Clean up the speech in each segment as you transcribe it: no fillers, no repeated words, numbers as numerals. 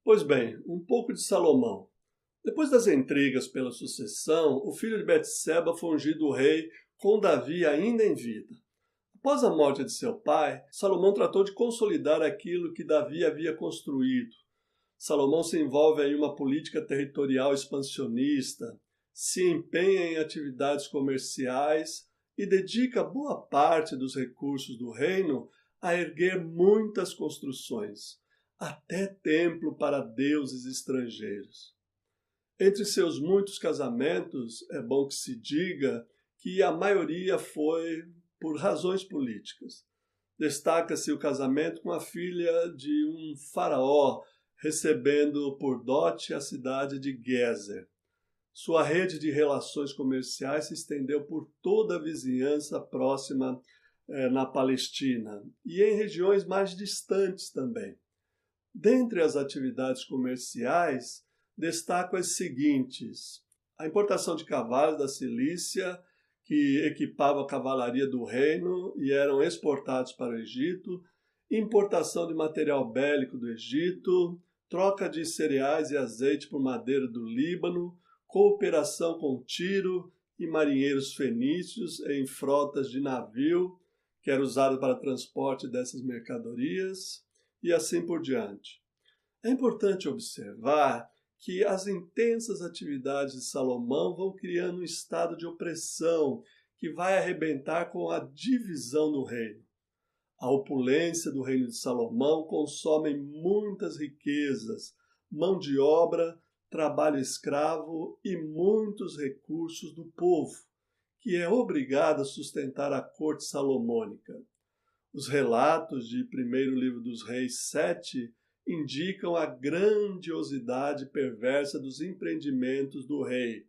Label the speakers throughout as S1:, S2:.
S1: Pois bem, um pouco de Salomão. Depois das intrigas pela sucessão, o filho de Betseba foi ungido rei com Davi ainda em vida. Após a morte de seu pai, Salomão tratou de consolidar aquilo que Davi havia construído. Salomão se envolve em uma política territorial expansionista, se empenha em atividades comerciais e dedica boa parte dos recursos do reino a erguer muitas construções, até templo para deuses estrangeiros. Entre seus muitos casamentos, é bom que se diga que a maioria foi por razões políticas. Destaca-se o casamento com a filha de um faraó, recebendo por dote a cidade de Gézer. Sua rede de relações comerciais se estendeu por toda a vizinhança próxima na Palestina e em regiões mais distantes também. Dentre as atividades comerciais, destaco as seguintes: a importação de cavalos da Cilícia, que equipava a cavalaria do reino e eram exportados para o Egito, importação de material bélico do Egito, troca de cereais e azeite por madeira do Líbano, cooperação com Tiro e marinheiros fenícios em frotas de navio, que era usado para transporte dessas mercadorias, e assim por diante. É importante observar que as intensas atividades de Salomão vão criando um estado de opressão que vai arrebentar com a divisão do reino. A opulência do reino de Salomão consome muitas riquezas, mão de obra, trabalho escravo e muitos recursos do povo, que é obrigado a sustentar a corte salomônica. Os relatos de primeiro livro dos Reis 7 indicam a grandiosidade perversa dos empreendimentos do rei.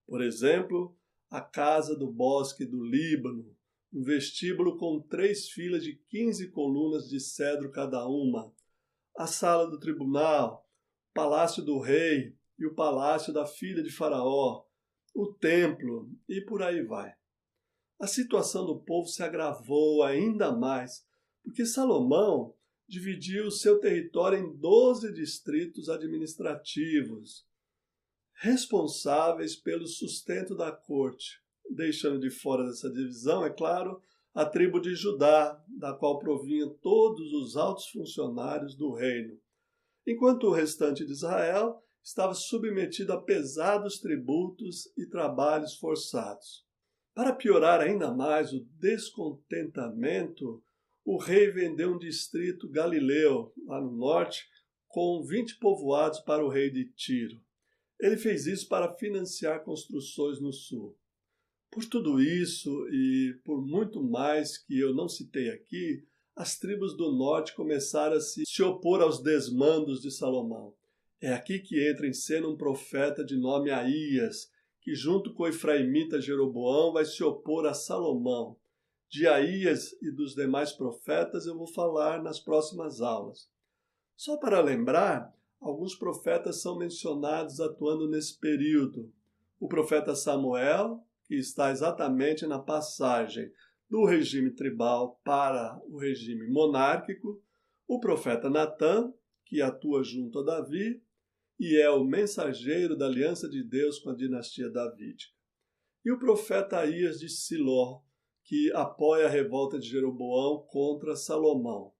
S1: Por exemplo, a casa do bosque do Líbano, um vestíbulo com 3 filas de 15 colunas de cedro cada uma, a sala do tribunal, o palácio do rei e o palácio da filha de Faraó, o templo e por aí vai. A situação do povo se agravou ainda mais, porque Salomão dividiu seu território em 12 distritos administrativos, responsáveis pelo sustento da corte, deixando de fora dessa divisão, é claro, a tribo de Judá, da qual provinham todos os altos funcionários do reino, enquanto o restante de Israel estava submetido a pesados tributos e trabalhos forçados. Para piorar ainda mais o descontentamento, o rei vendeu um distrito galileu, lá no norte, com 20 povoados para o rei de Tiro. Ele fez isso para financiar construções no sul. Por tudo isso e por muito mais que eu não citei aqui, as tribos do norte começaram a se opor aos desmandos de Salomão. É aqui que entra em cena um profeta de nome Aías, que junto com o efraimita Jeroboão vai se opor a Salomão. De Aías e dos demais profetas eu vou falar nas próximas aulas. Só para lembrar, alguns profetas são mencionados atuando nesse período. O profeta Samuel, que está exatamente na passagem do regime tribal para o regime monárquico, o profeta Natã, que atua junto a Davi e é o mensageiro da aliança de Deus com a dinastia davídica, e o profeta Aías de Siló, que apoia a revolta de Jeroboão contra Salomão.